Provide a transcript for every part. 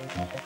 Like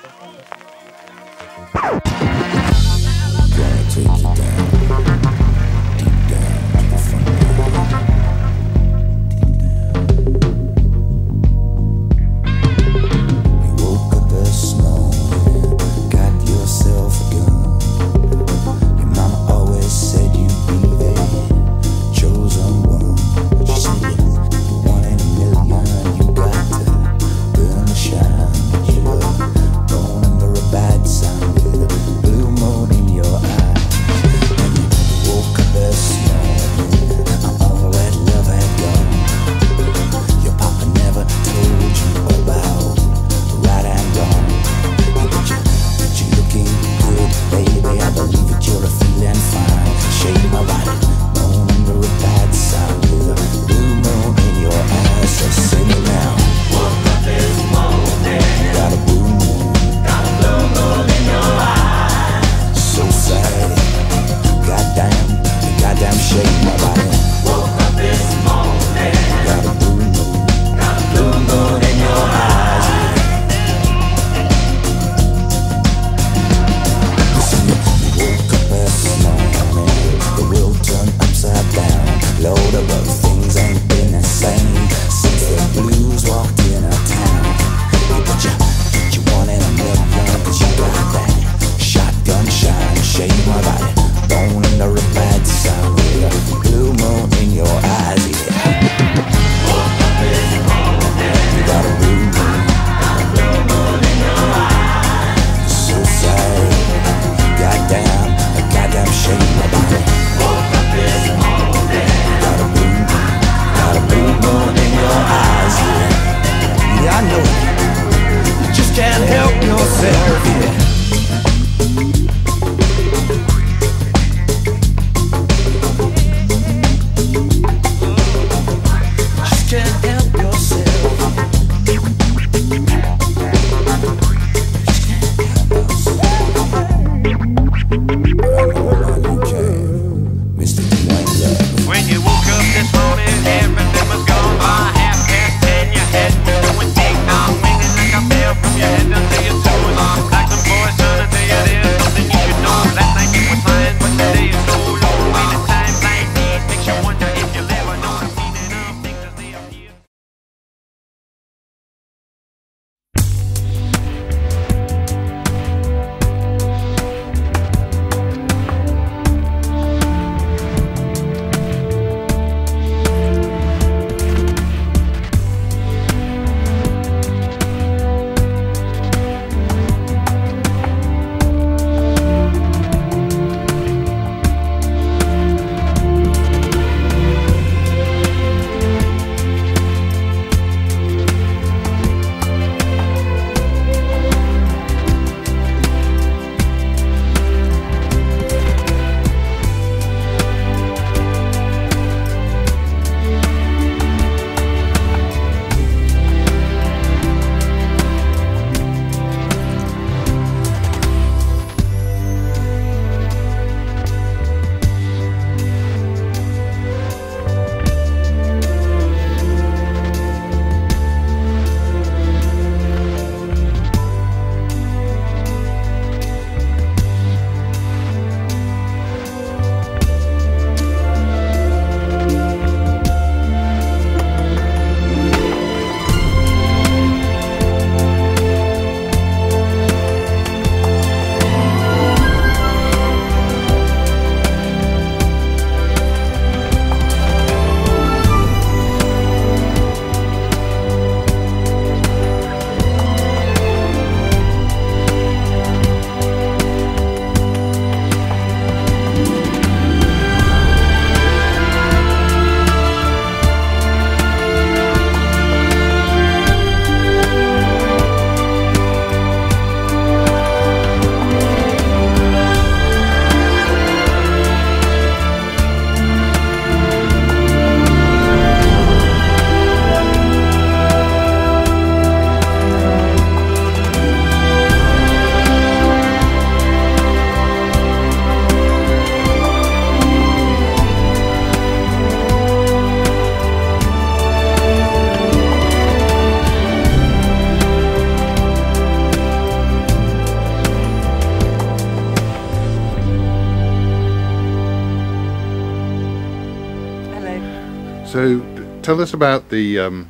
So tell us about the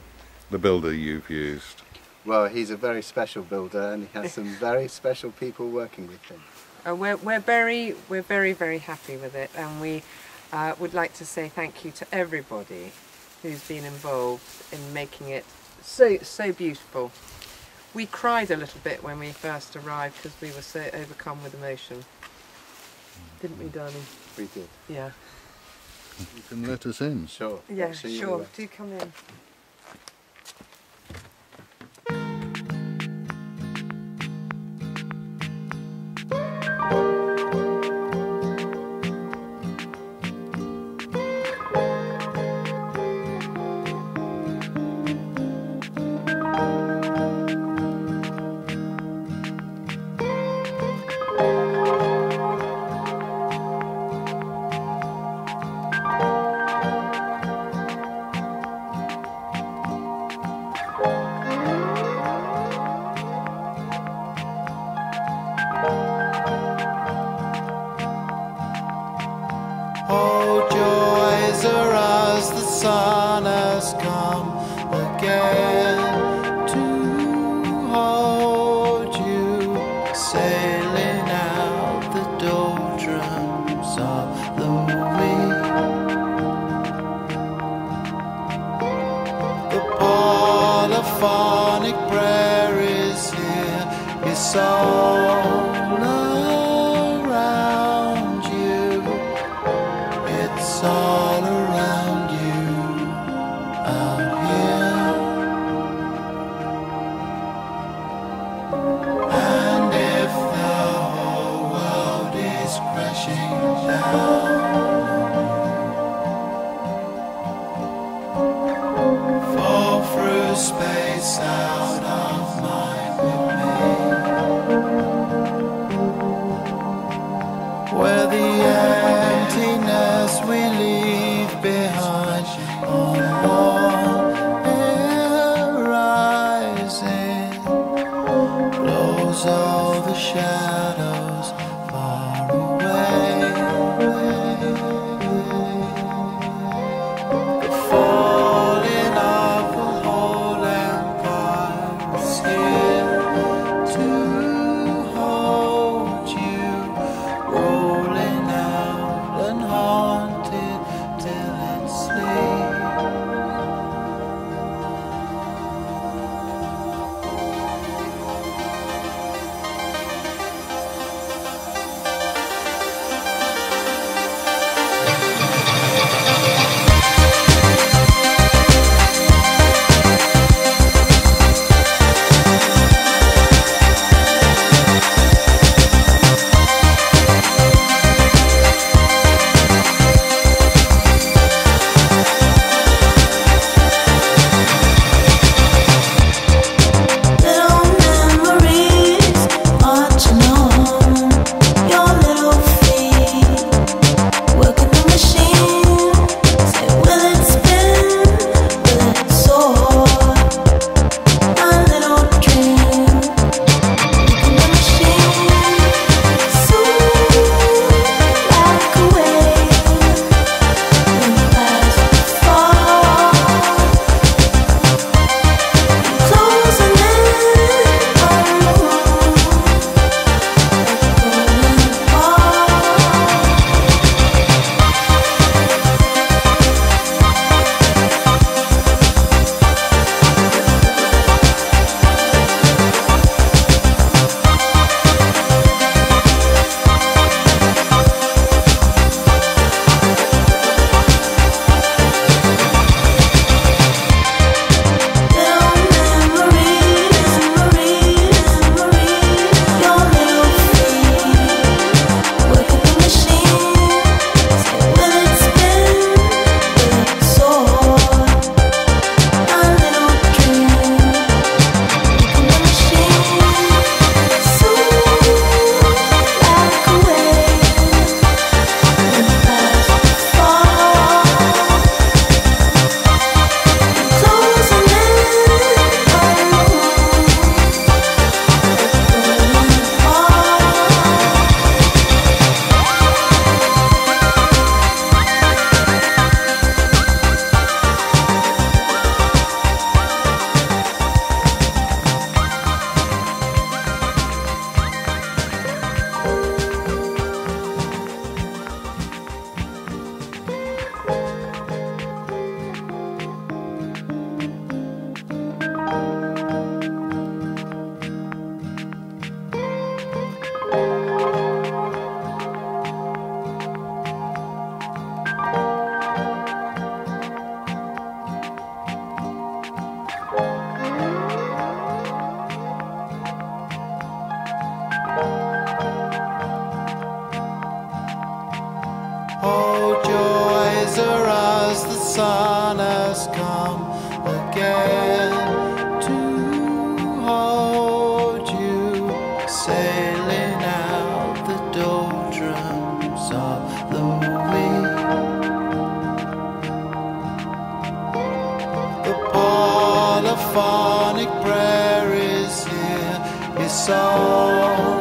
builder you've used. Well, he's a very special builder, and he has some very special people working with him. We're very happy with it, and we would like to say thank you to everybody who's been involved in making it so beautiful. We cried a little bit when we first arrived because we were so overcome with emotion. Didn't we, darling? We did. Yeah. You can let us in. Sure. Yeah, sure. Do come in. Oh, joys are as the sun has come again to hold you, sailing out the doldrums of the week. The polyphonic prayer is here, it's all it's all around you out here. And if the whole world is crashing down, fall through space out of mind with me, where the emptiness we leave behind on one air rising blows all the shadows far away. The falling of the whole empire is here to hold you, rolling out and haunted till it sleeps. Oh, joys are as the sun has come again to hold you, sailing out the doldrums of the week. The polyphonic prayer is here, it's all